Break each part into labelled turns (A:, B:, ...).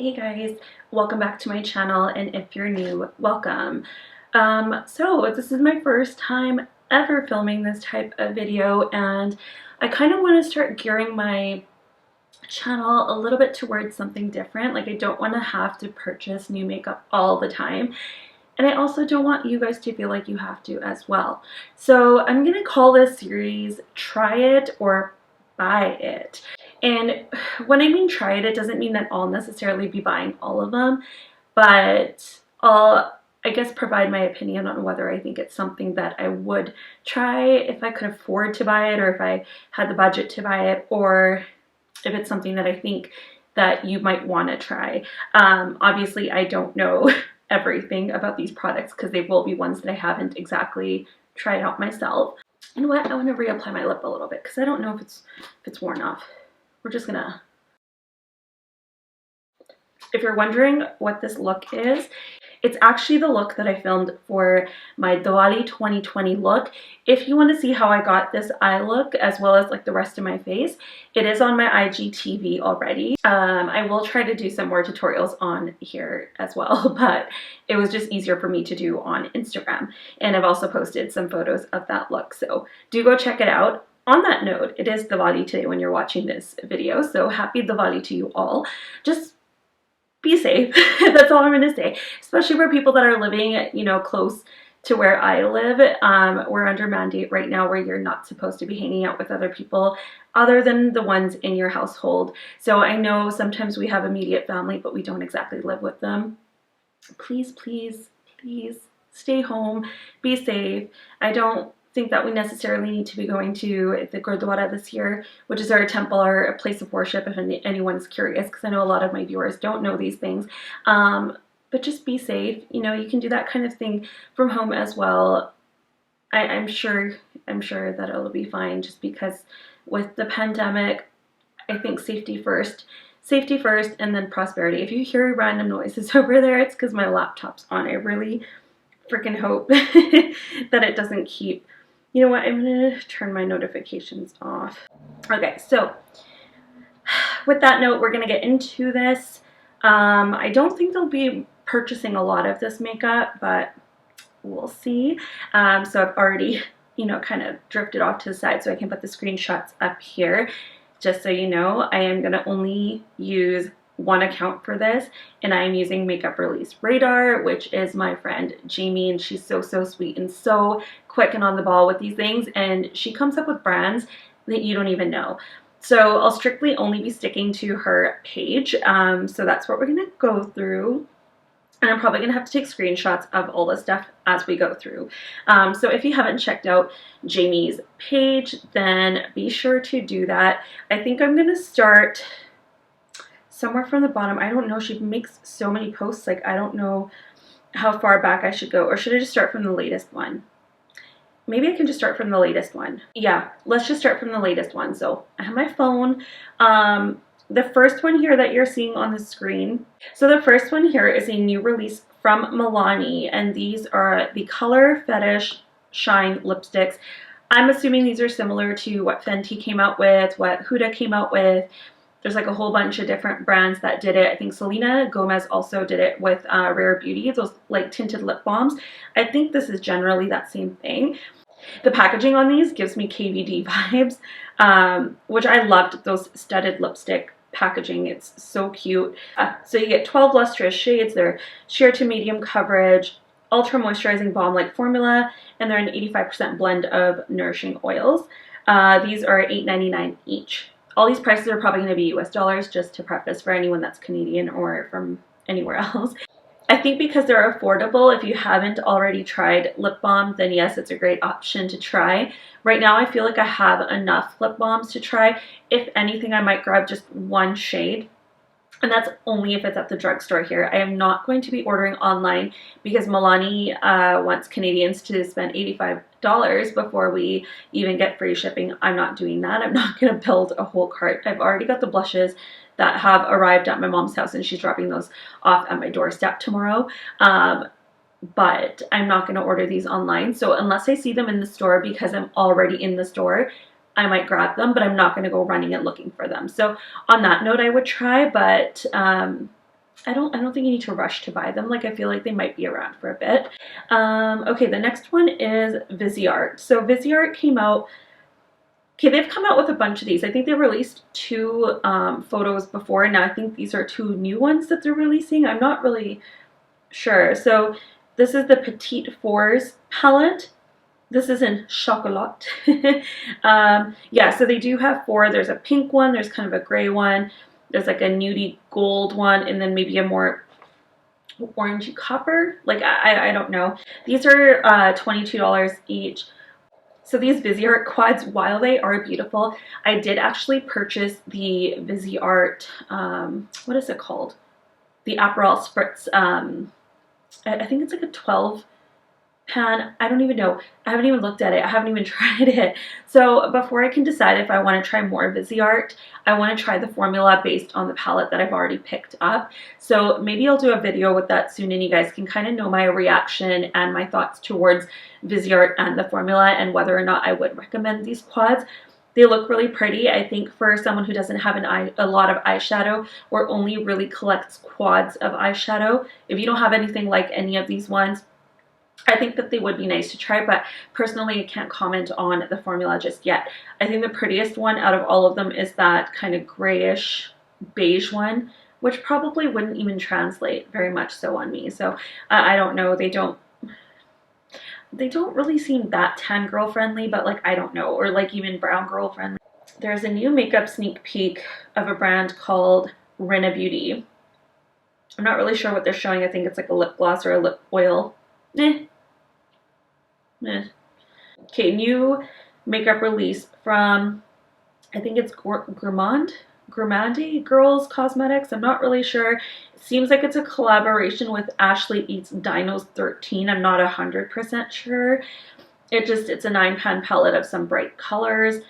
A: Hey guys, welcome back to my channel, and if you're new, welcome. So this is my first time ever filming this type of video, and I kind of want to start gearing my channel a little bit towards something different. Like, I don't want to have to purchase new makeup all the time, and I also don't want you guys to feel like you have to as well. So I'm gonna call this series Try It or Buy It. And when I mean try it, it doesn't mean that I'll necessarily be buying all of them, but I guess, provide my opinion on whether I think it's something that I would try if I could afford to buy it, or if I had the budget to buy it, or if it's something that I think that you might want to try. Obviously, I don't know everything about these products because they will be ones that I haven't exactly tried out myself. You know what? I want to reapply my lip a little bit because I don't know if it's worn off. We're just gonna, if you're wondering what this look is, it's actually the look that I filmed for my Diwali 2020 look. If you want to see how I got this eye look as well as like the rest of my face, it is on my IGTV already. I will try to do some more tutorials on here as well, but it was just easier for me to do on Instagram. And I've also posted some photos of that look, so do go check it out. On that note, it is Diwali today when you're watching this video, so happy Diwali to you all. Just be safe. That's all I'm going to say, especially for people that are living, you know, close to where I live. We're under mandate right now where you're not supposed to be hanging out with other people other than the ones in your household. So I know sometimes we have immediate family, but we don't exactly live with them. Please, please, please stay home, be safe. I don't think that we necessarily need to be going to the Gurdwara this year, which is our temple or a place of worship, if anyone's curious, because I know a lot of my viewers don't know these things. But just be safe. You know, you can do that kind of thing from home as well. I'm sure that it'll be fine, just because with the pandemic, I think safety first, and then prosperity. If you hear random noises over there, it's because my laptop's on. I really freaking hope that it doesn't keep. You know what, I'm gonna turn my notifications off. Okay, so with that note, we're gonna get into this. I don't think they'll be purchasing a lot of this makeup, but we'll see. So I've already, you know, kind of drifted off to the side so I can put the screenshots up here. Just so you know, I am gonna only use one account for this, and I'm using Makeup Release Radar, which is my friend Jamie, and she's so sweet and so quick and on the ball with these things, and she comes up with brands that you don't even know. So I'll strictly only be sticking to her page. So that's what we're gonna go through, and I'm probably gonna have to take screenshots of all this stuff as we go through. So if you haven't checked out Jamie's page, then be sure to do that. I think I'm gonna start somewhere from the bottom. I don't know, she makes so many posts, like I don't know how far back I should go, or should I just start from the latest one? Maybe I can just start from the latest one. Yeah, let's just start from the latest one. So I have my phone. The first one here that you're seeing on the screen, so the first one here is a new release from Milani, and these are the Color Fetish Shine lipsticks. I'm assuming these are similar to what Fenty came out with, what Huda came out with. There's like a whole bunch of different brands that did it. I think Selena Gomez also did it with Rare Beauty, those like tinted lip balms. I think this is generally that same thing. The packaging on these gives me KVD vibes, which I loved, those studded lipstick packaging. It's so cute. So you get 12 lustrous shades. They're sheer to medium coverage, ultra moisturizing balm-like formula, and they're an 85% blend of nourishing oils. These are $8.99 each. All these prices are probably going to be US dollars, just to preface for anyone that's Canadian or from anywhere else. I think because they're affordable, if you haven't already tried lip balm, then yes, it's a great option to try. Right now, I feel like I have enough lip balms to try. If anything, I might grab just one shade, and that's only if it's at the drugstore here. I am not going to be ordering online because Milani wants Canadians to spend $85 before we even get free shipping. I'm not doing that. I'm not going to build a whole cart. I've already got the blushes that have arrived at my mom's house, and she's dropping those off at my doorstep tomorrow. But I'm not going to order these online. So unless I see them in the store, because I'm already in the store, I might grab them, but I'm not going to go running and looking for them. So on that note, I would try, but I don't think you need to rush to buy them. Like, I feel like they might be around for a bit. Okay, the next one is Viseart. So Viseart came out. Okay, they've come out with a bunch of these. I think they released 2 photos before, and now I think these are 2 new ones that they're releasing. I'm not really sure. So this is the Petite Fours palette. This is in chocolat. Yeah, so they do have 4. There's a pink one, there's kind of a gray one, there's like a nudie gold one, and then maybe a more orangey copper. Like, I don't know. These are $22 each. So these Viseart quads, while they are beautiful, I did actually purchase the Viseart, what is it called? The Aperol Spritz. I think it's like a 12 pan. I don't even know. I haven't even looked at it. I haven't even tried it. So before I can decide if I want to try more Viseart, I want to try the formula based on the palette that I've already picked up. So maybe I'll do a video with that soon, and you guys can kind of know my reaction and my thoughts towards Viseart and the formula and whether or not I would recommend these quads. They look really pretty. I think for someone who doesn't have a lot of eyeshadow or only really collects quads of eyeshadow, if you don't have anything like any of these ones, I think that they would be nice to try, but personally I can't comment on the formula just yet. I think the prettiest one out of all of them is that kind of grayish beige one, which probably wouldn't even translate very much so on me. So I don't know. They don't really seem that tan girl friendly, but like, I don't know, or like even brown girl friendly. There's a new makeup sneak peek of a brand called Rinna Beauty. I'm not really sure what they're showing. I think it's like a lip gloss or a lip oil. Okay, new makeup release from, I think it's Gourmand Girls Cosmetics. I'm not really sure. It seems like it's a collaboration with Ashley Eats Dinos 13. I'm not 100% sure. It's a 9-pan palette of some bright colors.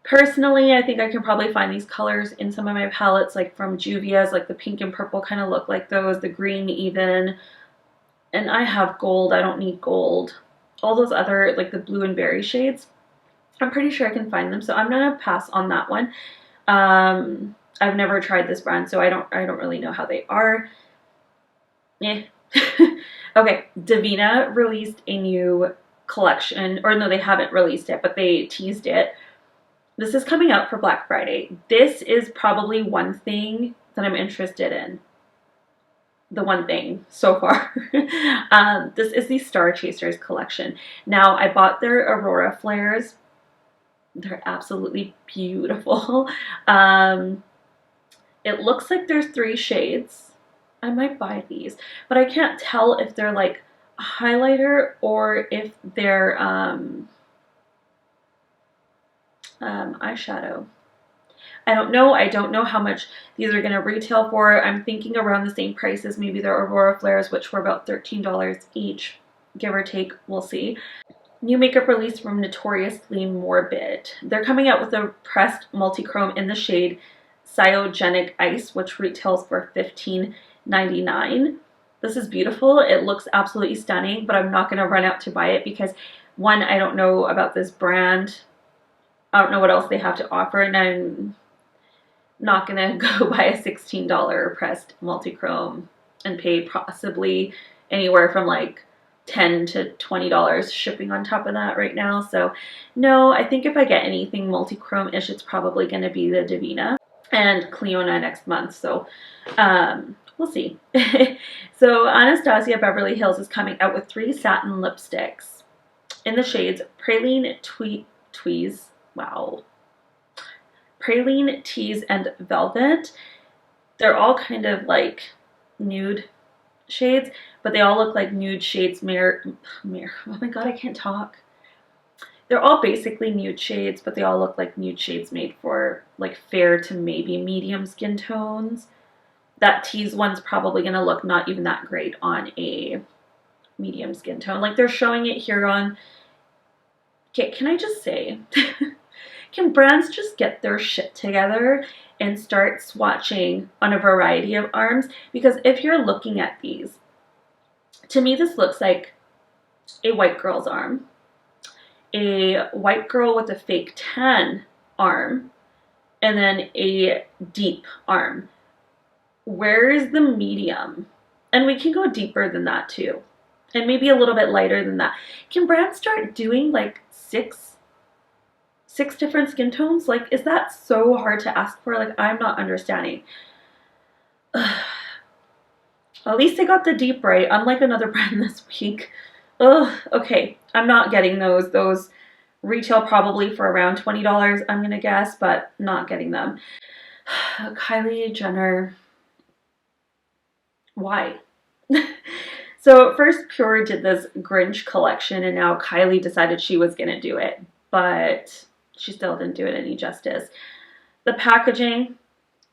A: Personally, I think I can probably find these colors in some of my palettes, like from Juvia's, like the pink and purple kind of look like those, the green even. And I have gold. I don't need gold. All those other, like the blue and berry shades, I'm pretty sure I can find them. So I'm gonna pass on that one. I've never tried this brand, so I don't really know how they are. Okay, Davina released a new collection, or no, they haven't released it, but they teased it. This is coming out for Black Friday. This is probably one thing that I'm interested in. The one thing so far. This is the Star Chasers collection. Now, I bought their Aurora flares. They're absolutely beautiful. It looks like there's 3 shades. I might buy these, but I can't tell if they're like a highlighter or if they're eyeshadow. I don't know. I don't know how much these are going to retail for. I'm thinking around the same price as maybe the Aurora flares, which were about $13 each, give or take. We'll see. New makeup release from Notoriously Morbid. They're coming out with a pressed multi-chrome in the shade Cyogenic Ice, which retails for $15.99. This is beautiful. It looks absolutely stunning, but I'm not going to run out to buy it because, one, I don't know about this brand. I don't know what else they have to offer, and I'm not gonna go buy a $16 pressed multi-chrome and pay possibly anywhere from like $10 to $20 shipping on top of that right now. So no, I think if I get anything multi-chrome-ish, it's probably gonna be the Davina and Cleona next month. So we'll see. So Anastasia Beverly Hills is coming out with 3 satin lipsticks in the shades Praline Tweeze. Wow. Praline, Tease, and Velvet. They're all kind of like nude shades, but they all look like nude shades oh my god, I can't talk. They're all basically nude shades, but they all look like nude shades made for like fair to maybe medium skin tones. That Tease one's probably going to look not even that great on a medium skin tone. Like they're showing it here on... Okay, can I just say... Can brands just get their shit together and start swatching on a variety of arms? Because if you're looking at these, to me this looks like a white girl's arm, a white girl with a fake tan arm, and then a deep arm. Where is the medium? And we can go deeper than that too. And maybe a little bit lighter than that. Can brands start doing like six different skin tones? Like, is that so hard to ask for? Like, I'm not understanding. At least they got the deep right, unlike another brand this week. Ugh, okay, I'm not getting those. Those retail probably for around $20, I'm gonna guess, but not getting them. Kylie Jenner, why? So at first Pure did this Grinch collection, and now Kylie decided she was gonna do it, but she still didn't do it any justice. The packaging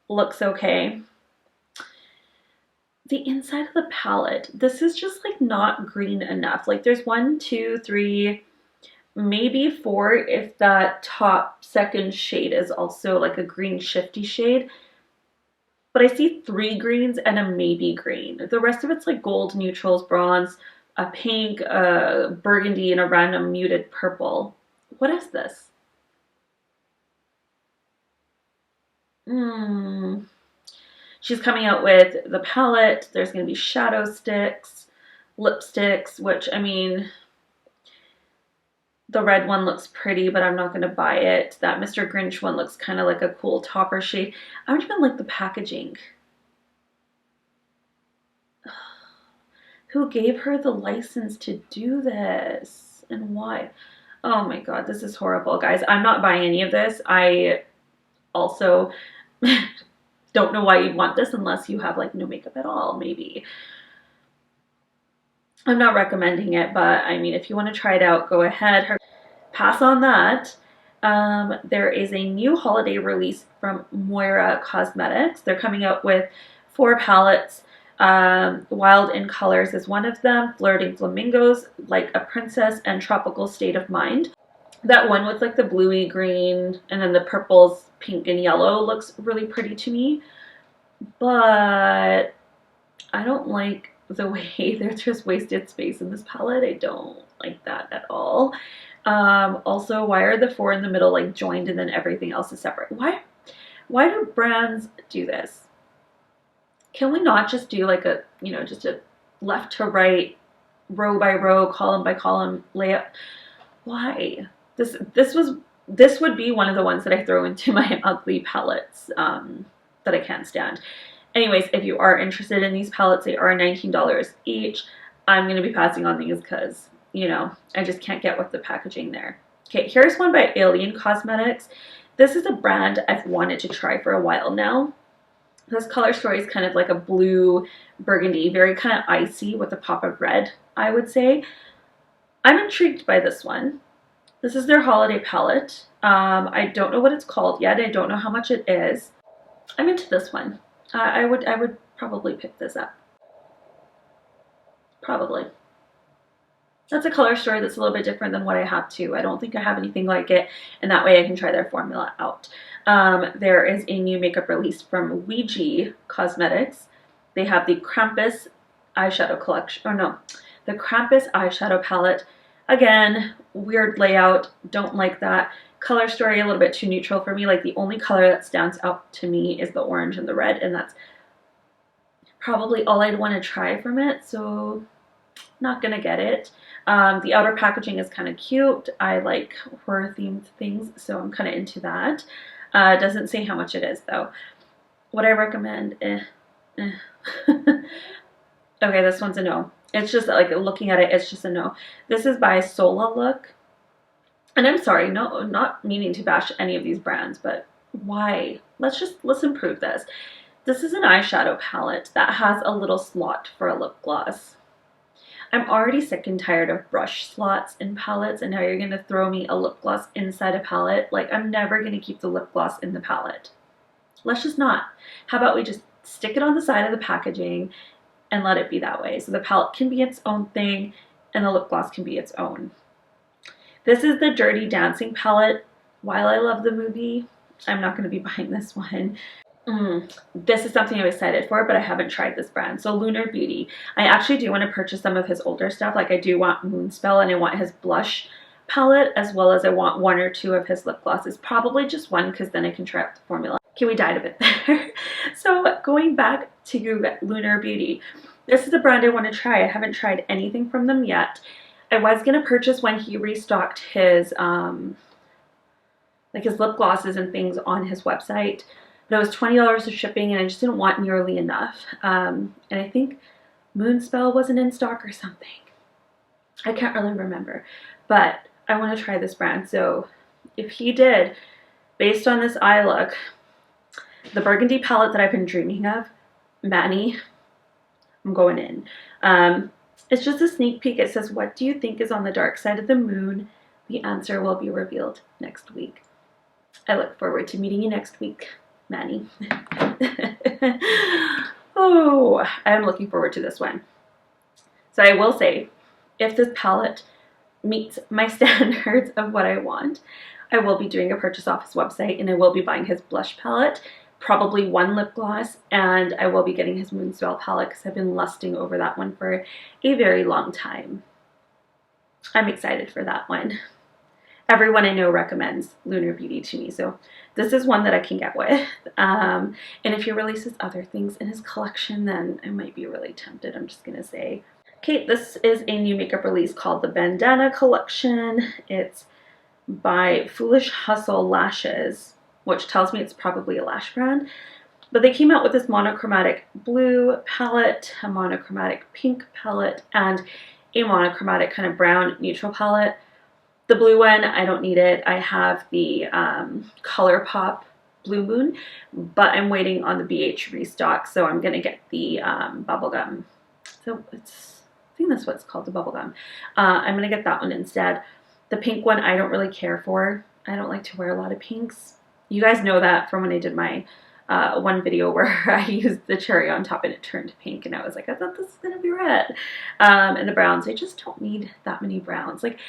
A: looks okay. The inside of the palette, this is just like not green enough. Like there's 1, 2, 3, maybe 4 if that top second shade is also like a green shifty shade. But I see 3 greens and a maybe green. The rest of it's like gold, neutrals, bronze, a pink, a burgundy, and a random muted purple. What is this? She's coming out with the palette. There's going to be shadow sticks, lipsticks, which, I mean, the red one looks pretty, but I'm not going to buy it. That Mr. Grinch one looks kind of like a cool topper shade. I don't even like the packaging. Who gave her the license to do this? And why? Oh my god, this is horrible, guys. I'm not buying any of this. I also don't know why you'd want this unless you have like no makeup at all, maybe. I'm not recommending it, but I mean, if you want to try it out, go ahead. Pass on that. There is a new holiday release from Moira Cosmetics. They're coming out with 4 palettes. Wild in Colors is one of them. Flirting Flamingos, Like a Princess, and Tropical State of Mind. That one with like the bluey green and then the purples, pink, and yellow looks really pretty to me. But I don't like the way there's just wasted space in this palette. I don't like that at all. Also, why are the 4 in the middle like joined and then everything else is separate? Why do brands do this? Can we not just do like a, you know, just a left to right, row by row, column by column layout? Why? This would be one of the ones that I throw into my ugly palettes that I can't stand. Anyways, if you are interested in these palettes, they are $19 each. I'm going to be passing on these because, you know, I just can't get with the packaging there. Okay, here's one by Alien Cosmetics. This is a brand I've wanted to try for a while now. This color story is kind of like a blue burgundy, very kind of icy with a pop of red, I would say. I'm intrigued by this one. This is their holiday palette. I don't know what it's called yet. I don't know how much it is. I'm into this one. I would probably pick this up. Probably. That's a color story that's a little bit different than what I have too. I don't think I have anything like it, and that way I can try their formula out. There is a new makeup release from Ouija Cosmetics. They have the Krampus eyeshadow collection, or no, the Krampus eyeshadow palette. Again, weird layout, don't like that. Color story a little bit too neutral for me. Like the only color that stands out to me is the orange and the red, and that's probably all I'd want to try from it, so not gonna get it. The outer packaging is kind of cute. I like horror themed things, so I'm kind of into that. Doesn't say how much it is though. Would I recommend? Okay, this one's a no. It's just like looking at it, it's just a no. This is by Sola Look. And I'm sorry, no, not meaning to bash any of these brands, but why? Let's improve this. This is an eyeshadow palette that has a little slot for a lip gloss. I'm already sick and tired of brush slots in palettes, and now you're going to throw me a lip gloss inside a palette. Like, I'm never going to keep the lip gloss in the palette. Let's just not. How about we just stick it on the side of the packaging and let it be that way. So the palette can be its own thing and the lip gloss can be its own. This is the Dirty Dancing palette. While I love the movie, I'm not going to be buying this one. This is something I'm excited for, but I haven't tried this brand. So Lunar Beauty. I actually do want to purchase some of his older stuff. Like I do want Moonspell, and I want his blush palette, as well as I want 1 or 2 of his lip glosses. Probably just 1, because then I can try out the formula. Okay, we died a bit there. So going back to Lunar Beauty, this is a brand I want to try. I haven't tried anything from them yet. I was going to purchase when he restocked his like his lip glosses and things on his website, but it was $20 of shipping and I just didn't want nearly enough. And I think Moonspell wasn't in stock or something. I can't really remember, but I want to try this brand. So if he did, based on this eye look, the burgundy palette that I've been dreaming of, Manny, I'm going in. It's just a sneak peek. It says, what do you think is on the dark side of the moon? The answer will be revealed next week. I look forward to meeting you next week, Manny. Oh, I'm looking forward to this one. So I will say, if this palette meets my standards of what I want, I will be doing a purchase off his website and I will be buying his blush palette, probably one lip gloss, and I will be getting his Moonspell palette because I've been lusting over that one for a very long time. I'm excited for that one. Everyone I know recommends Lunar Beauty to me, so this is one that I can get with. And if he releases other things in his collection, then I might be really tempted, I'm just going to say. Okay, this is a new makeup release called the Bandana Collection. It's by Foolish Hustle Lashes, which tells me it's probably a lash brand. But they came out with this monochromatic blue palette, a monochromatic pink palette, and a monochromatic kind of brown neutral palette. The blue one, I don't need it. I have the ColourPop Blue Moon, but I'm waiting on the BH restock, so I'm going to get the bubblegum. So I think that's what it's called, the bubblegum. I'm going to get that one instead. The pink one I don't really care for. I don't like to wear a lot of pinks. You guys know that from when I did my one video where I used the cherry on top and it turned pink, and I was like, I thought this was going to be red. And the browns, I just don't need that many browns. Like,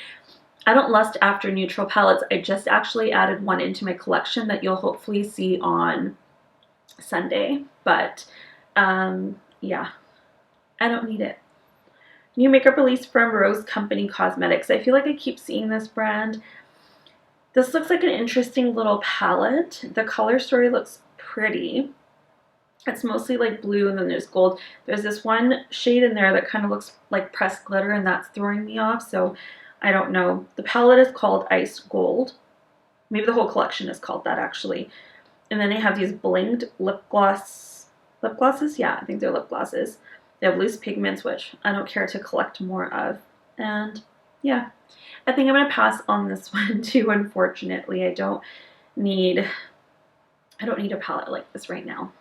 A: I don't lust after neutral palettes. I just actually added one into my collection that you'll hopefully see on Sunday. But yeah, I don't need it. New makeup release from Rose Company Cosmetics. I feel like I keep seeing this brand. This looks like an interesting little palette. The color story looks pretty. It's mostly like blue and then there's gold. There's this one shade in there that kind of looks like pressed glitter and that's throwing me off. So I don't know. The palette is called Ice Gold. Maybe the whole collection is called that actually. And then they have these blinged lip glosses. Yeah, I think they're lip glosses. They have loose pigments, which I don't care to collect more of. And yeah, I think I'm going to pass on this one too, unfortunately. I don't need a palette like this right now.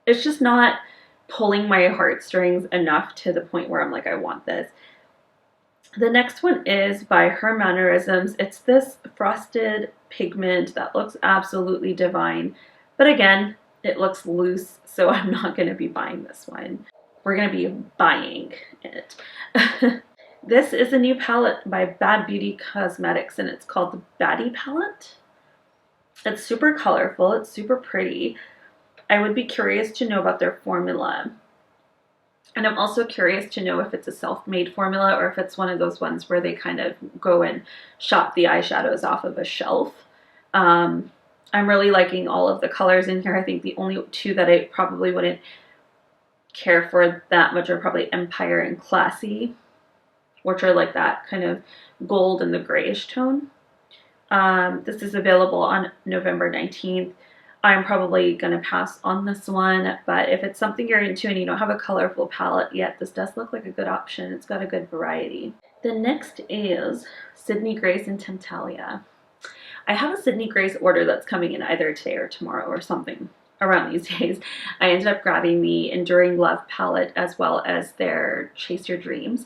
A: It's just not pulling my heartstrings enough to the point where I'm like, I want this. The next one is by Her Mannerisms. It's this frosted pigment that looks absolutely divine. But again, it looks loose, so I'm not going to be buying this one. We're going to be buying it. This is a new palette by Bad Beauty Cosmetics, and it's called the Baddie palette. It's super colorful. It's super pretty. I would be curious to know about their formula. And I'm also curious to know if it's a self-made formula or if it's one of those ones where they kind of go and shop the eyeshadows off of a shelf. I'm really liking all of the colors in here. I think the only two that I probably wouldn't care for that much are probably Empire and Classy, which are like that kind of gold and the grayish tone. This is available on November 19th. I'm probably going to pass on this one, but if it's something you're into and you don't have a colorful palette yet, this does look like a good option. It's got a good variety. The next is Sydney Grace and Temptalia. I have a Sydney Grace order that's coming in either today or tomorrow or something around these days. I ended up grabbing the Enduring Love palette as well as their Chase Your Dreams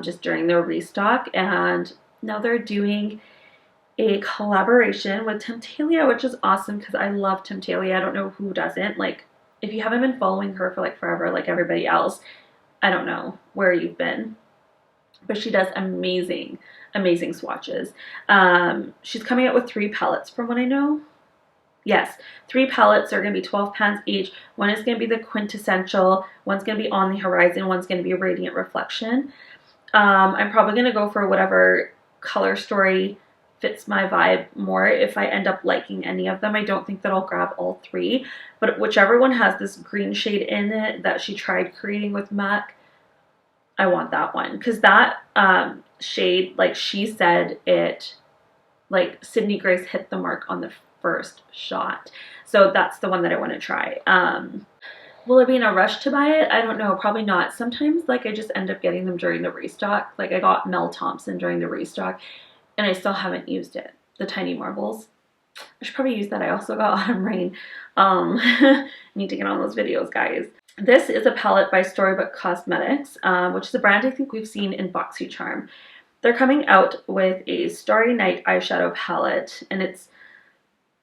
A: just during their restock, and now they're doing a collaboration with Temptalia, which is awesome because I love Temptalia. I don't know who doesn't. Like, if you haven't been following her for like forever like everybody else, I don't know where you've been, but she does amazing swatches. She's coming out with 3 palettes from what I know. Yes, 3 palettes are going to be 12 pounds each. One is going to be the Quintessential, one's going to be On the Horizon, one's going to be Radiant Reflection. I'm probably going to go for whatever color story fits my vibe more if I end up liking any of them. I don't think that I'll grab all three, but whichever one has this green shade in it that she tried creating with MAC, I want that one, because that shade, like she said, it, like Sydney Grace hit the mark on the first shot. So that's the one that I want to try. Will I be in a rush to buy it? I don't know, probably not. Sometimes like I just end up getting them during the restock. Like I got Mel Thompson during the restock and I still haven't used it. The Tiny Marbles. I should probably use that. I also got Autumn Rain. Need to get on those videos, guys. This is a palette by Storybook Cosmetics, which is a brand I think we've seen in BoxyCharm. They're coming out with a Starry Night eyeshadow palette, and it's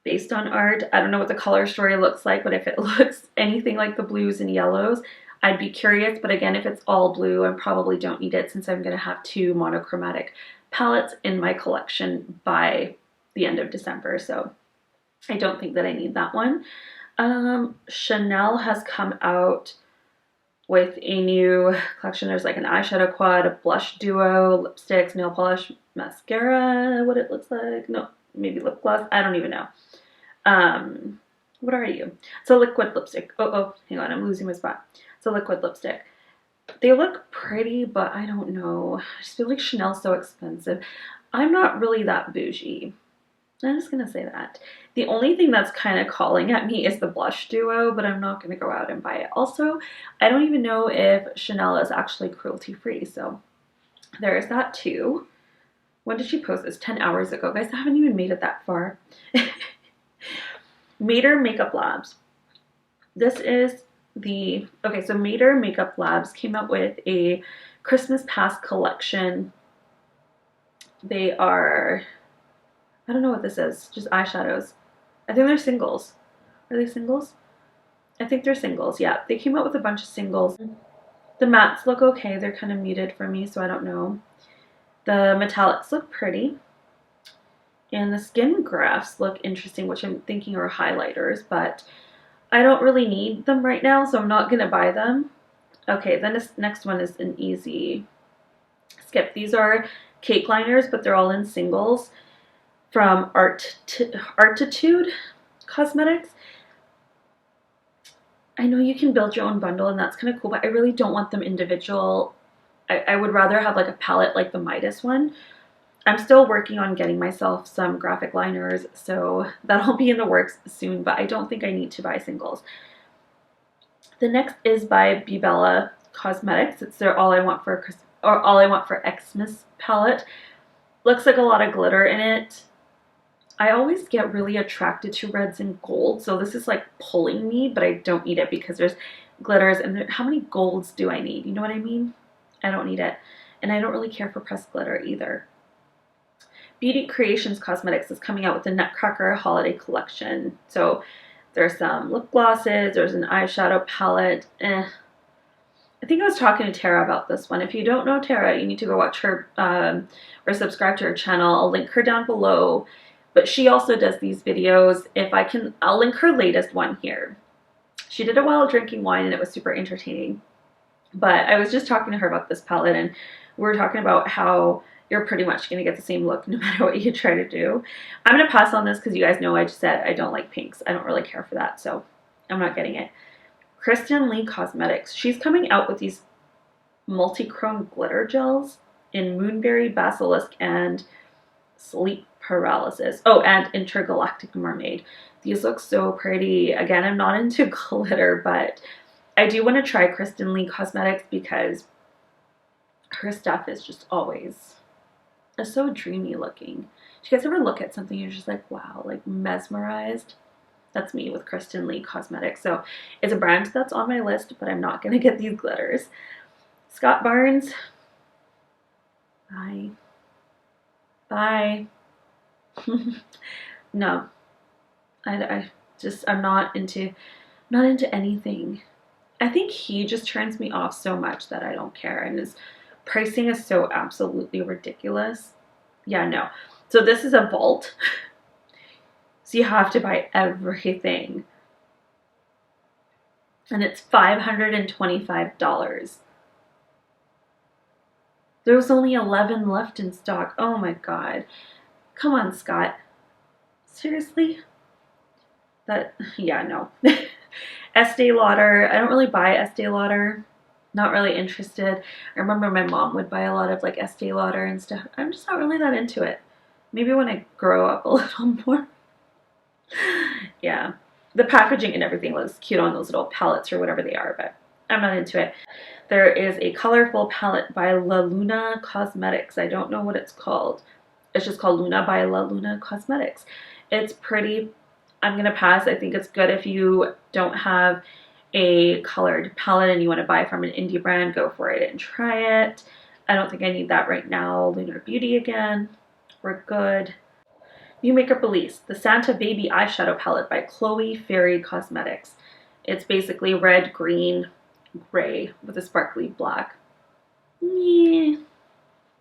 A: based on art. I don't know what the color story looks like, but if it looks anything like the blues and yellows, I'd be curious. But again, if it's all blue, I probably don't need it since I'm going to have 2 monochromatic palettes in my collection by the end of December. So I don't think that I need that one. Chanel has come out with a new collection. There's like an eyeshadow quad, a blush duo, lipsticks, nail polish, mascara, what it looks like. No, maybe lip gloss. I don't even know. What are you? It's a liquid lipstick. Oh, hang on, I'm losing my spot. It's a liquid lipstick. They look pretty, but I don't know. I just feel like Chanel's so expensive. I'm not really that bougie. I'm just gonna say that. The only thing that's kind of calling at me is the blush duo, but I'm not gonna go out and buy it. Also, I don't even know if Chanel is actually cruelty-free, so there is that too. When did she post this? 10 hours ago. Guys, I haven't even made it that far. Mater Makeup Labs. This is the, okay, so Mater Makeup Labs came out with a Christmas Past collection. They are, I don't know what this is, just eyeshadows. I think they're singles. Are they singles? I think they're singles, yeah. They came out with a bunch of singles. The mattes look okay. They're kind of muted for me, so I don't know. The metallics look pretty. And the skin grafts look interesting, which I'm thinking are highlighters, but I don't really need them right now, so I'm not going to buy them. Okay, then this next one is an easy skip. These are cake liners, but they're all in singles from Artitude Cosmetics. I know you can build your own bundle, and that's kind of cool, but I really don't want them individual. I would rather have like a palette like the Midas one. I'm still working on getting myself some graphic liners, so that'll be in the works soon, but I don't think I need to buy singles. The next is by Bella Cosmetics. It's their All I Want for Xmas palette. Looks like a lot of glitter in it. I always get really attracted to reds and gold, so this is like pulling me, but I don't need it because there's glitters, and how many golds do I need? You know what I mean? I don't need it. And I don't really care for pressed glitter either. Beauty Creations Cosmetics is coming out with the Nutcracker Holiday Collection. So there's some lip glosses, there's an eyeshadow palette. I think I was talking to Tara about this one. If you don't know Tara, you need to go watch her or subscribe to her channel. I'll link her down below. But she also does these videos. If I can, I'll link her latest one here. She did it while drinking wine and it was super entertaining. But I was just talking to her about this palette, and we were talking about how you're pretty much going to get the same look no matter what you try to do. I'm going to pass on this because you guys know I just said I don't like pinks. I don't really care for that, so I'm not getting it. Kristen Lee Cosmetics. She's coming out with these multi-chrome glitter gels in Moonberry, Basilisk, and Sleep Paralysis. Oh, and Intergalactic Mermaid. These look so pretty. Again, I'm not into glitter, but I do want to try Kristen Lee Cosmetics because her stuff is just always so dreamy looking. Do you guys ever look at something and you're just like, wow, like mesmerized? That's me with Kristen Lee Cosmetics. So it's a brand that's on my list, but I'm not going to get these glitters. Scott Barnes. Bye. Bye. No. I'm not into anything. I think he just turns me off so much that I don't care, and his pricing is so absolutely ridiculous. Yeah, no. So this is a vault. So you have to buy everything. And it's $525. There's only 11 left in stock. Oh my god. Come on, Scott. Seriously? Yeah, no. Estee Lauder. I don't really buy Estee Lauder. Not really interested. I remember my mom would buy a lot of like Estee Lauder and stuff. I'm just not really that into it. Maybe when I grow up a little more. Yeah. The packaging and everything looks cute on those little palettes or whatever they are, but I'm not into it. There is a colorful palette by La Luna Cosmetics. I don't know what it's called. It's just called Luna by La Luna Cosmetics. It's pretty. I'm going to pass. I think it's good if you don't have a colored palette and you want to buy from an indie brand, go for it and try it. I don't think I need that right now. Lunar Beauty again. We're good. New makeup release, the Santa Baby eyeshadow palette by Chloe Fairy Cosmetics. It's basically red, green, gray with a sparkly black. Yeah,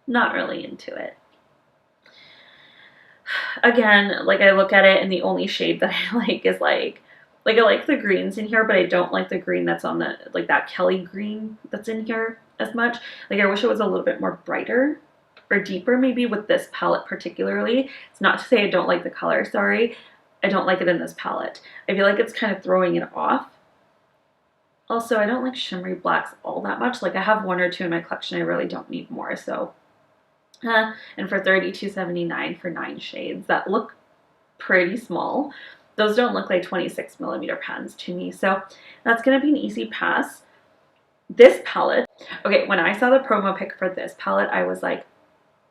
A: not really into it. Again, like I look at it and the only shade that I like is like I like the greens in here, but I don't like the green that's on the, like that Kelly green that's in here as much. Like I wish it was a little bit more brighter or deeper maybe with this palette particularly. It's not to say I don't like the color, sorry. I don't like it in this palette. I feel like it's kind of throwing it off. Also, I don't like shimmery blacks all that much. Like I have one or two in my collection. I really don't need more, so. And for $32.79 for 9 shades that look pretty small. Those don't look like 26mm pens to me, so that's going to be an easy pass. This palette, okay, when I saw the promo pic for this palette, I was like,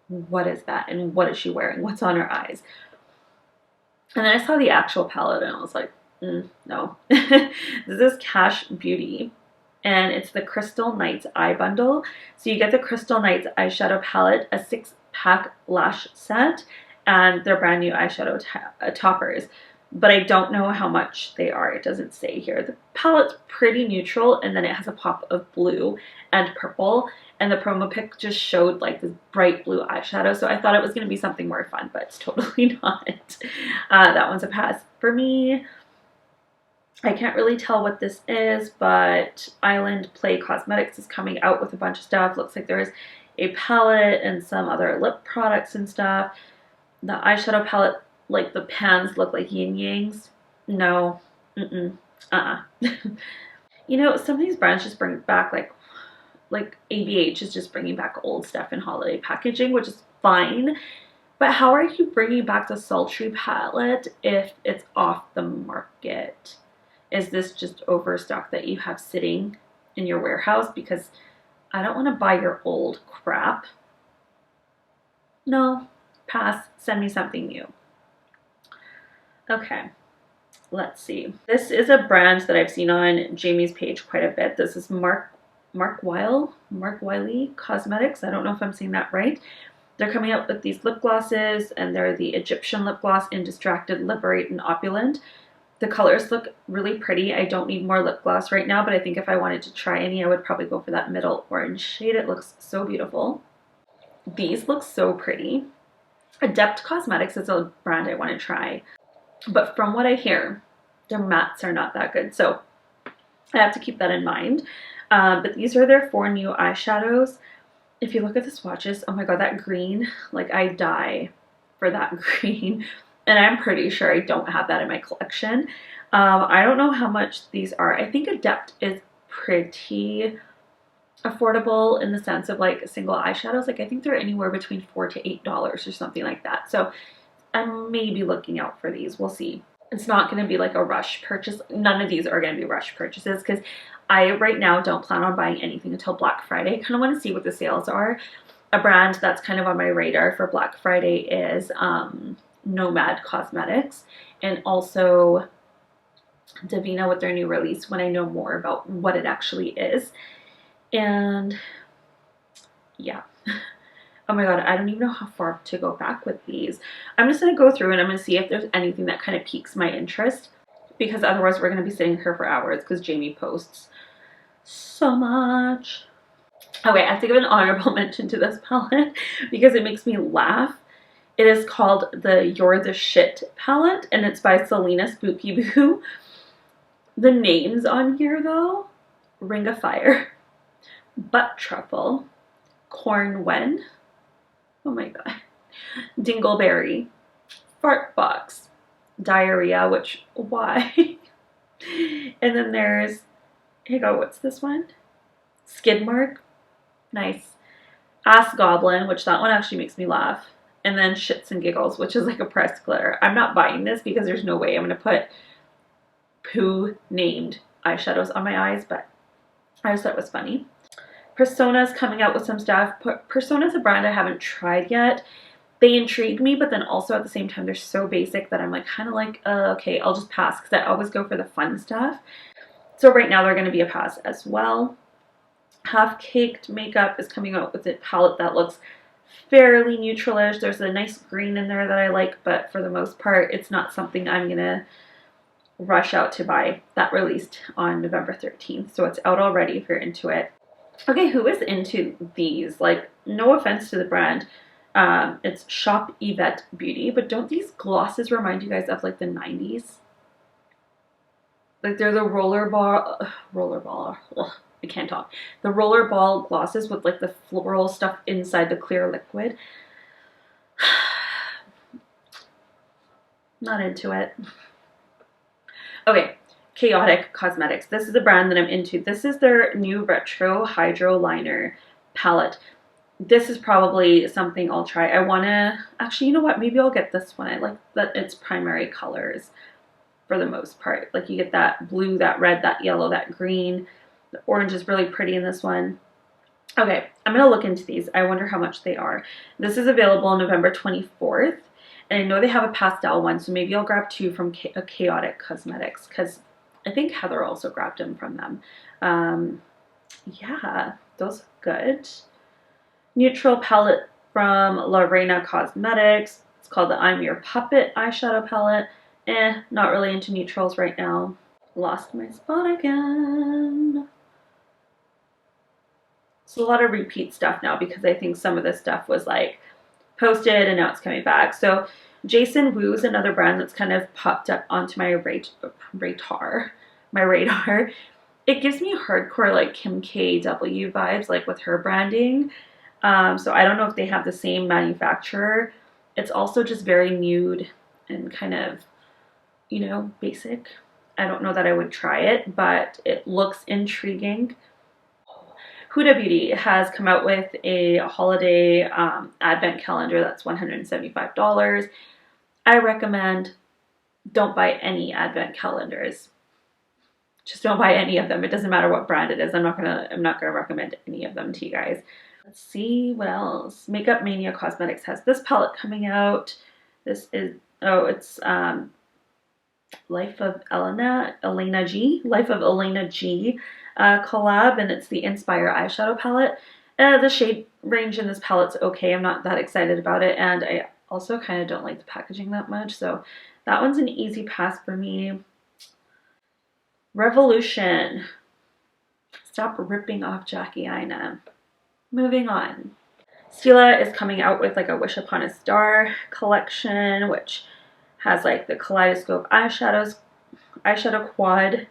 A: what is that? And what is she wearing? What's on her eyes? And then I saw the actual palette and I was like, no. This is Cash Beauty. And it's the Crystal Nights Eye Bundle. So you get the Crystal Nights eyeshadow palette, a 6-pack lash set, and their brand new eyeshadow toppers. But I don't know how much they are. It doesn't say here. The palette's pretty neutral, and then it has a pop of blue and purple. And the promo pic just showed like this bright blue eyeshadow. So I thought it was going to be something more fun, but it's totally not. That one's a pass for me. I can't really tell what this is, but Island Play Cosmetics is coming out with a bunch of stuff. Looks like there's a palette and some other lip products and stuff. The eyeshadow palette, like the pans look like yin yangs. No. You know, some of these brands just bring back like ABH is just bringing back old stuff in holiday packaging, which is fine. But how are you bringing back the sultry palette if it's off the market? Is this just overstock that you have sitting in your warehouse? Because I don't want to buy your old crap. No, pass. Send me something new. Okay, let's see. This is a brand that I've seen on Jamie's page quite a bit. This is Mark Wiley Cosmetics. I don't know if I'm saying that right. They're coming out with these lip glosses, and they're the Egyptian lip gloss in Distracted, Liberate, and Opulent. The colors look really pretty. I don't need more lip gloss right now, but I think if I wanted to try any, I would probably go for that middle orange shade. It looks so beautiful. These look so pretty. Adept Cosmetics is a brand I want to try, but from what I hear, their mattes are not that good, so I have to keep that in mind. But these are their 4 new eyeshadows. If you look at the swatches, oh my god, that green, like I die for that green. And I'm pretty sure I don't have that in my collection. I don't know how much these are. I think Adept is pretty affordable in the sense of like single eyeshadows. Like I think they're anywhere between $4 to $8 or something like that. So I'm maybe looking out for these. We'll see. It's not going to be like a rush purchase. None of these are going to be rush purchases because I right now don't plan on buying anything until Black Friday. I kind of want to see what the sales are. A brand that's kind of on my radar for Black Friday is Nomad Cosmetics, and also Davina with their new release when I know more about what it actually is. And yeah, oh my god, I don't even know how far to go back with these. I'm just going to go through and I'm going to see if there's anything that kind of piques my interest, because otherwise we're going to be sitting here for hours because Jamie posts so much. Okay, I have to give an honorable mention to this palette because it makes me laugh. It is called the You're the Shit palette, and it's by Selena Spooky Boo. The names on here, though: Ring of Fire, Butt Truffle, Corn Wen, oh my god, Dingleberry, Fart Box, Diarrhea, which, why? And then there's, here you go, what's this one? Skid Mark, nice. Ass Goblin, which that one actually makes me laugh. And then Shits and Giggles, which is like a pressed glitter. I'm not buying this because there's no way I'm going to put poo named eyeshadows on my eyes, but I just thought it was funny. Persona's coming out with some stuff. Persona's a brand I haven't tried yet. They intrigue me, but then also at the same time, they're so basic that I'm like kind of like, okay, I'll just pass because I always go for the fun stuff. So right now they're going to be a pass as well. Half Caked Makeup is coming out with a palette that looks fairly neutralish. There's a nice green in there that I like, but for the most part, it's not something I'm going to rush out to buy. That released on November 13th, so it's out already if you're into it. Okay, who is into these? Like, no offense to the brand. It's Shop Yvette Beauty, but don't these glosses remind you guys of like the 90s? Like they're the rollerball, ugh, I can't talk. The rollerball glosses with like the floral stuff inside the clear liquid. Not into it. Okay, Chaotic Cosmetics. This is a brand that I'm into. This is their new Retro Hydro Liner palette. This is probably something I'll try. I want to, actually, you know what? Maybe I'll get this one. I like that it's primary colors for the most part. Like you get that blue, that red, that yellow, that green. The orange is really pretty in this one. Okay, I'm going to look into these. I wonder how much they are. This is available on November 24th. And I know they have a pastel one, so maybe I'll grab two from Chaotic Cosmetics because I think Heather also grabbed them from them. Yeah, those look good. Neutral palette from La Reina Cosmetics. It's called the I'm Your Puppet eyeshadow palette. Not really into neutrals right now. Lost my spot again. It's a lot of repeat stuff now because I think some of this stuff was like posted and now it's coming back. So Jason Wu is another brand that's kind of popped up onto my radar. It gives me hardcore like Kim KW vibes, like with her branding. So I don't know if they have the same manufacturer. It's also just very nude and kind of, you know, basic. I don't know that I would try it, but it looks intriguing. Huda Beauty has come out with a holiday advent calendar that's $175. I recommend don't buy any advent calendars. Just don't buy any of them. It doesn't matter what brand it is. I'm not gonna recommend any of them to you guys. Let's see what else. Makeup Mania Cosmetics has this palette coming out. This is, oh, it's Life of Elena G collab, and it's the Inspire eyeshadow palette. The shade range in this palette's okay. I'm not that excited about it, and I also kind of don't like the packaging that much, so that one's an easy pass for me. Revolution. Stop ripping off Jackie Aina. Moving on. Stila is coming out with like a Wish Upon a Star collection, which has like the kaleidoscope eyeshadow quad.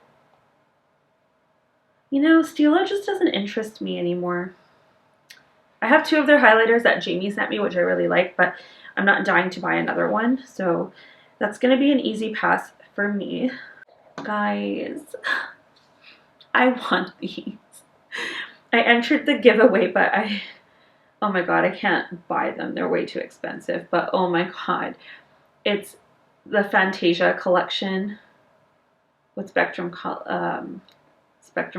A: You know, Stila just doesn't interest me anymore. I have two of their highlighters that Jamie sent me, which I really like, but I'm not dying to buy another one. So that's going to be an easy pass for me. Guys, I want these. I entered the giveaway, but oh my god, I can't buy them. They're way too expensive, but oh my god. It's the Fantasia collection with Spectrum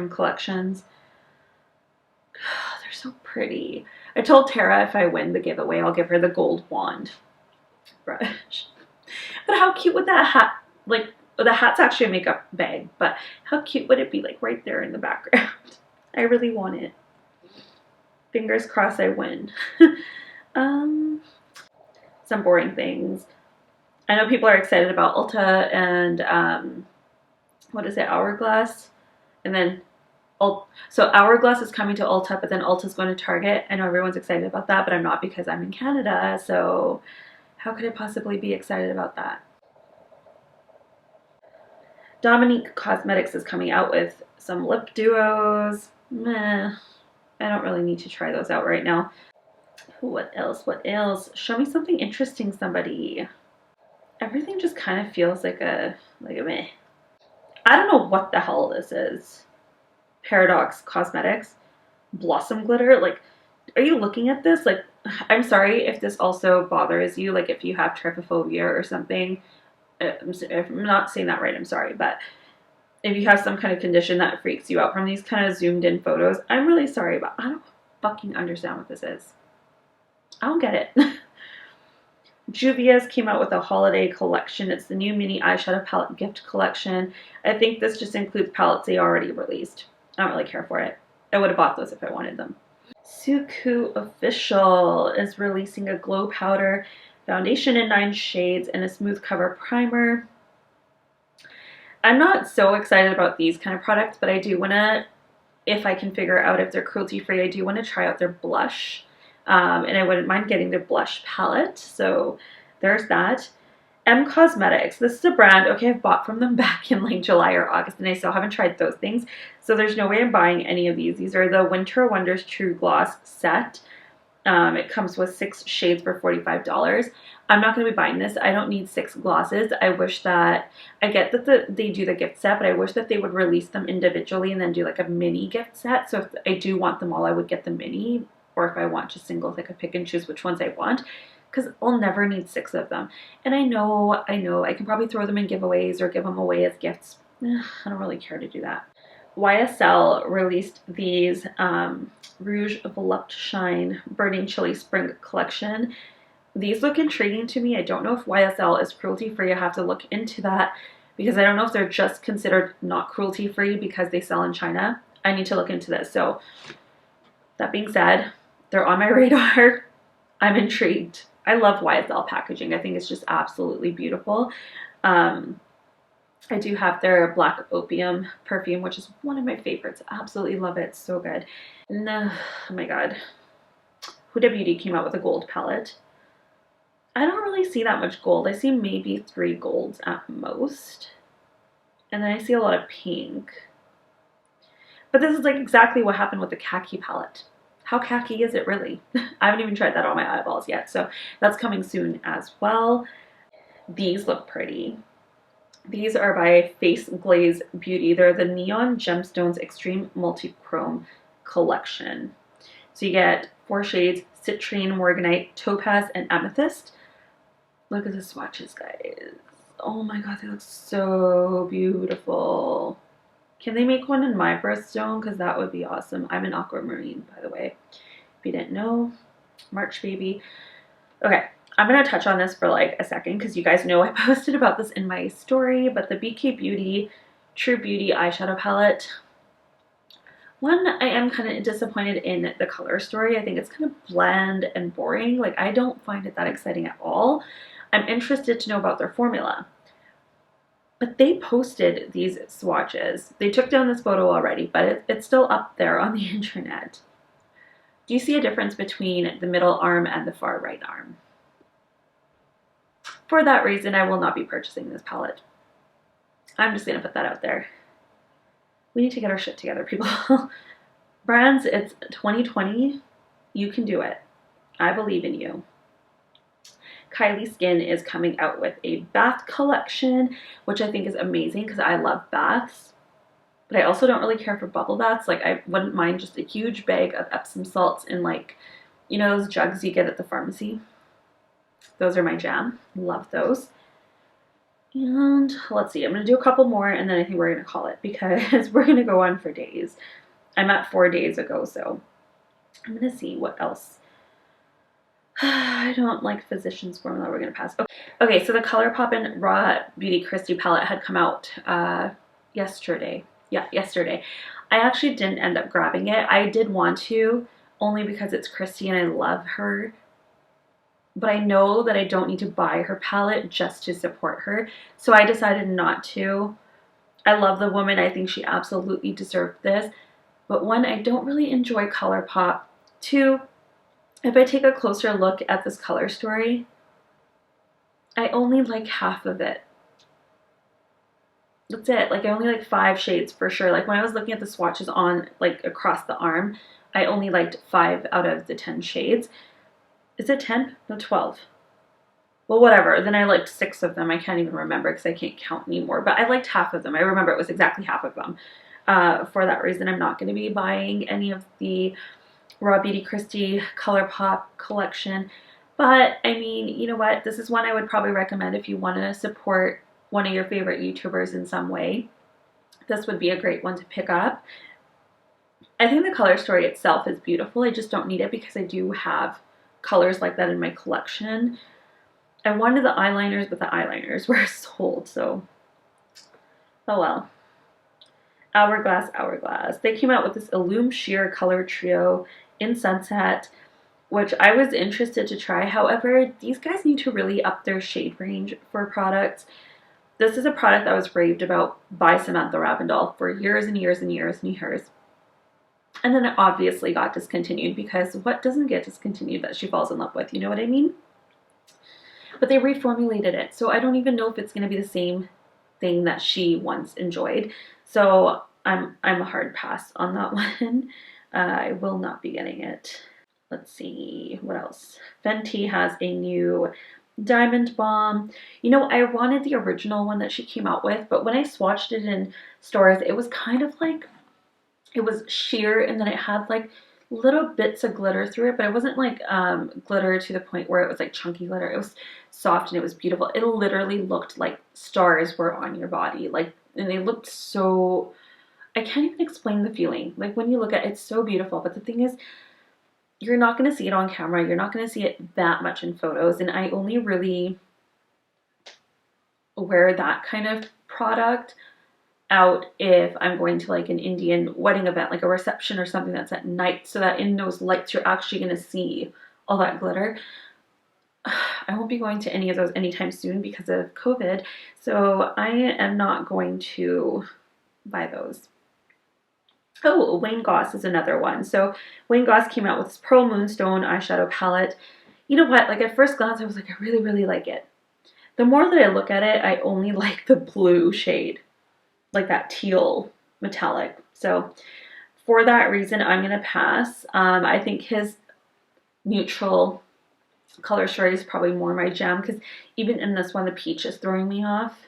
A: Collections. They're so pretty. I told Tara if I win the giveaway, I'll give her the gold wand brush. But how cute would that hat, like, the hat's actually a makeup bag, but how cute would it be, like, right there in the background? I really want it. Fingers crossed I win. Some boring things. I know people are excited about Ulta and, what is it, Hourglass? And then, so Hourglass is coming to Ulta, but then Ulta's going to Target. I know everyone's excited about that, but I'm not because I'm in Canada, so how could I possibly be excited about that? Dominique Cosmetics is coming out with some lip duos. Meh. I don't really need to try those out right now. What else? What else? Show me something interesting, somebody. everything just kind of feels like a meh. I don't know what the hell this is. Paradox Cosmetics Blossom Glitter. Like, are you looking at this? Like, I'm sorry if this also bothers you, like if you have trypophobia or something. If I'm not saying that right, I'm sorry, but if you have some kind of condition that freaks you out from these kind of zoomed in photos, I'm really sorry, but I don't fucking understand what this is. I don't get it. Juvia's came out with a holiday collection. It's the new mini eyeshadow palette gift collection. I think this just includes palettes they already released. I don't really care for it. I would have bought those if I wanted them. Suku Official is releasing a glow powder foundation in 9 shades and a smooth cover primer. I'm not so excited about these kind of products, but I do want to, if I can figure out if they're cruelty free, I do want to try out their blush. And I wouldn't mind getting their blush palette. So there's that. M Cosmetics. This is a brand, okay, I've bought from them back in like July or August, and I still haven't tried those things. So there's no way I'm buying any of these. These are the Winter Wonders True Gloss set. It comes with 6 shades for $45. I'm not going to be buying this. I don't need 6 glosses. I wish that, I get that they do the gift set, but I wish that they would release them individually and then do like a mini gift set. So if I do want them all, I would get the mini, or if I want just singles, I could pick and choose which ones I want, because I'll never need 6 of them. And I know, I can probably throw them in giveaways or give them away as gifts. I don't really care to do that. YSL released these Rouge Volupte Shine Burning Chili Spring Collection. These look intriguing to me. I don't know if YSL is cruelty free. I have to look into that because I don't know if they're just considered not cruelty free because they sell in China. I need to look into this. So that being said, they're on my radar. I'm intrigued. I love YSL packaging. I think it's just absolutely beautiful. I do have their Black Opium perfume, which is one of my favorites. Absolutely love it. It's so good. And, oh my god. Huda Beauty came out with a gold palette. I don't really see that much gold. I see maybe 3 golds at most. And then I see a lot of pink. But this is like exactly what happened with the khaki palette. How khaki is it really? I haven't even tried that on my eyeballs yet. So that's coming soon as well. These look pretty. These are by Face Glaze Beauty. They're the Neon Gemstones Extreme Multichrome Collection. So you get 4 shades: Citrine, Morganite, Topaz, and Amethyst. Look at the swatches, guys. Oh my god, they look so beautiful. Can they make one in my birthstone? Because that would be awesome. I'm an aquamarine, by the way. If you didn't know, March baby. Okay. I'm going to touch on this for like a second because you guys know I posted about this in my story, but the BK Beauty True Beauty eyeshadow palette, one, I am kind of disappointed in the color story. I think it's kind of bland and boring. Like, I don't find it that exciting at all. I'm interested to know about their formula. But they posted these swatches. They took down this photo already, but it's still up there on the internet. Do you see a difference between the middle arm and the far right arm? For that reason, I will not be purchasing this palette. I'm just going to put that out there. We need to get our shit together, people. Brands, it's 2020. You can do it. I believe in you. Kylie Skin is coming out with a bath collection, which I think is amazing because I love baths. But I also don't really care for bubble baths. Like, I wouldn't mind just a huge bag of Epsom salts in, like, you know, those jugs you get at the pharmacy. Those are my jam. Love those. And let's see, I'm going to do a couple more and then I think we're going to call it because we're going to go on for days. I'm at 4 days ago, so I'm going to see what else. I don't like Physicians Formula. We're going to pass. Okay, so the ColourPop Raw Beauty Christy palette had come out yesterday. Yeah, yesterday. I actually didn't end up grabbing it. I did want to, only because it's Christy and I love her. But I know that I don't need to buy her palette just to support her. So I decided not to. I love the woman. I think she absolutely deserved this. But 1, I don't really enjoy ColourPop. 2, if I take a closer look at this color story, I only like half of it. That's it. Like, I only like 5 shades for sure. Like, when I was looking at the swatches on, like, across the arm, I only liked 5 out of the 10 shades. Is it 10? No, 12. well, whatever. Then I liked 6 of them. I can't even remember because I can't count anymore. But I liked half of them. I remember it was exactly half of them. For that reason, I'm not going to be buying any of the Raw Beauty Christie ColourPop collection. But, I mean, you know what? This is one I would probably recommend if you want to support one of your favorite YouTubers in some way. This would be a great one to pick up. I think the color story itself is beautiful. I just don't need it because I do have colors like that in my collection. I wanted the eyeliners, but the eyeliners were sold, so oh well. Hourglass, Hourglass. They came out with this Illume Sheer Color Trio in Sunset, which I was interested to try. However, these guys need to really up their shade range for products. This is a product that was raved about by Samantha March for years and years and years and years. And then it obviously got discontinued because what doesn't get discontinued that she falls in love with? You know what I mean? But they reformulated it, so I don't even know if it's going to be the same thing that she once enjoyed. So I'm a hard pass on that one. I will not be getting it. Let's see, what else? Fenty has a new Diamond Bomb. You know, I wanted the original one that she came out with, but when I swatched it in stores, it was kind of like, it was sheer and then it had like little bits of glitter through it, but it wasn't like glitter to the point where it was like chunky glitter. It was soft and it was beautiful. It literally looked like stars were on your body, like, and they looked so, I can't even explain the feeling. Like when you look at it, it's so beautiful, but the thing is, you're not going to see it on camera. You're not going to see it that much in photos, and I only really wear that kind of product out if I'm going to like an Indian wedding event, like a reception or something that's at night, so that in those lights you're actually going to see all that glitter. I won't be going to any of those anytime soon because of COVID, so I am not going to buy those. Oh, Wayne Goss is another one. So Wayne Goss came out with this Pearl Moonstone eyeshadow palette. You know what? Like at first glance, I was like, I really, really like it. The more that I look at it, I only like the blue shade, like that teal metallic. So for that reason, I'm going to pass. I think his neutral color story is probably more my jam because even in this one, the peach is throwing me off.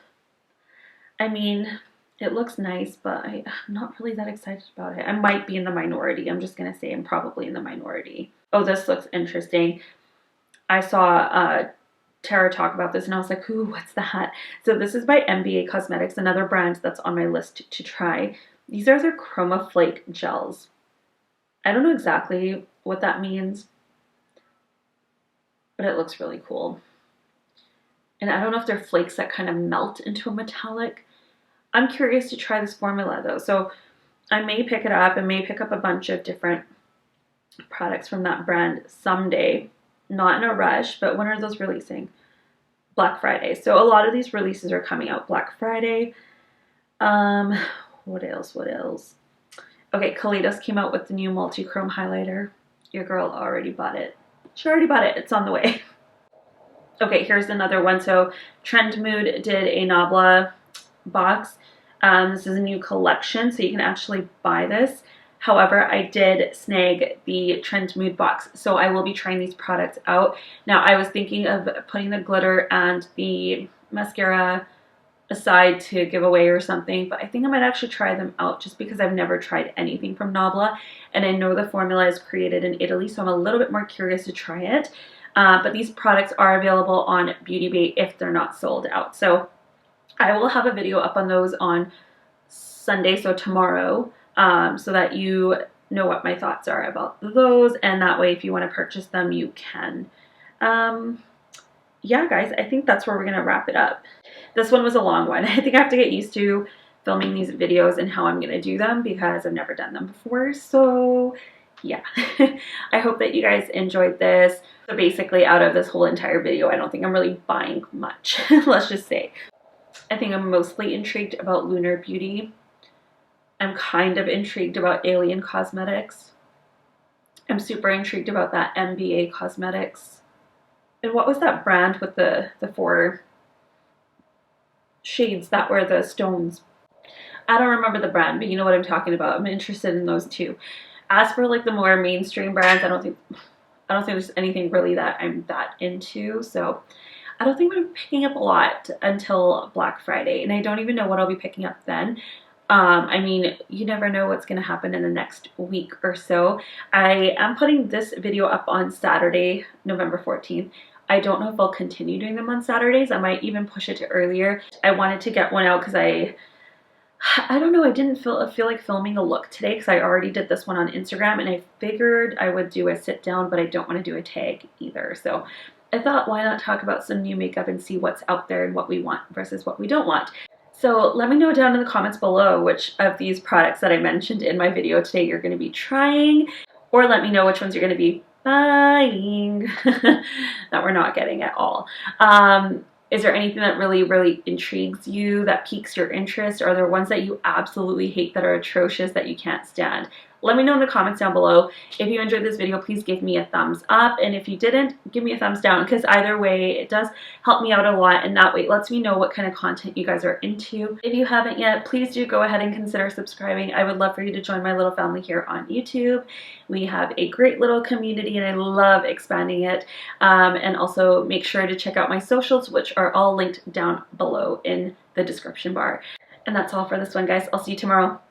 A: I mean, it looks nice, but I'm not really that excited about it. I might be in the minority. I'm just going to say I'm probably in the minority. Oh, this looks interesting. I saw Tara talk about this and I was like, ooh, what's that? So this is by MBA Cosmetics, another brand that's on my list to try. These are their Chroma Flake gels. I don't know exactly what that means, but it looks really cool. And I don't know if they're flakes that kind of melt into a metallic. I'm curious to try this formula though, so I may pick it up and may pick up a bunch of different products from that brand someday. Not in a rush, but when are those releasing? Black Friday. So a lot of these releases are coming out Black Friday. What else? Okay, Kaleidos came out with the new multi-chrome highlighter. Your girl already bought it. She already bought it. It's on the way. Okay, here's another one. So Trend Mood did a Nabla box. This is a new collection, so you can actually buy this. However, I did snag the Trend Mood box, so I will be trying these products out. Now, I was thinking of putting the glitter and the mascara aside to give away or something, but I think I might actually try them out just because I've never tried anything from Nabla, and I know the formula is created in Italy, so I'm a little bit more curious to try it. But these products are available on Beauty Bay if they're not sold out. So I will have a video up on those on Sunday, so tomorrow, so that you know what my thoughts are about those, and that way if you want to purchase them, you can. Yeah, guys, I think that's where we're going to wrap it up. This one was a long one. I think I have to get used to filming these videos and how I'm going to do them because I've never done them before, so yeah. I hope that you guys enjoyed this. So basically, out of this whole entire video, I don't think I'm really buying much, let's just say. I think I'm mostly intrigued about Lunar Beauty. I'm kind of intrigued about Alien Cosmetics. I'm super intrigued about that MBA Cosmetics. And what was that brand with the 4 shades that were the stones? I don't remember the brand, but you know what I'm talking about. I'm interested in those too. As for like the more mainstream brands, I don't think there's anything really that I'm that into. So I don't think I'm picking up a lot until Black Friday, and I don't even know what I'll be picking up then. I mean, you never know what's going to happen in the next week or so. I am putting this video up on Saturday, November 14th. I don't know if I'll continue doing them on Saturdays. I might even push it to earlier. I wanted to get one out because I don't know, I didn't feel like filming a look today because I already did this one on Instagram, and I figured I would do a sit down, but I don't want to do a tag either. So I thought, why not talk about some new makeup and see what's out there and what we want versus what we don't want. So let me know down in the comments below which of these products that I mentioned in my video today you're going to be trying, or let me know which ones you're going to be buying that we're not getting at all. Is there anything that really intrigues you, that piques your interest? Or are there ones that you absolutely hate, that are atrocious, that you can't stand? Let me know in the comments down below. If you enjoyed this video, please give me a thumbs up. And if you didn't, give me a thumbs down, because either way, it does help me out a lot. And that way it lets me know what kind of content you guys are into. If you haven't yet, please do go ahead and consider subscribing. I would love for you to join my little family here on YouTube. We have a great little community and I love expanding it. And also make sure to check out my socials, which are all linked down below in the description bar. And that's all for this one, guys. I'll see you tomorrow.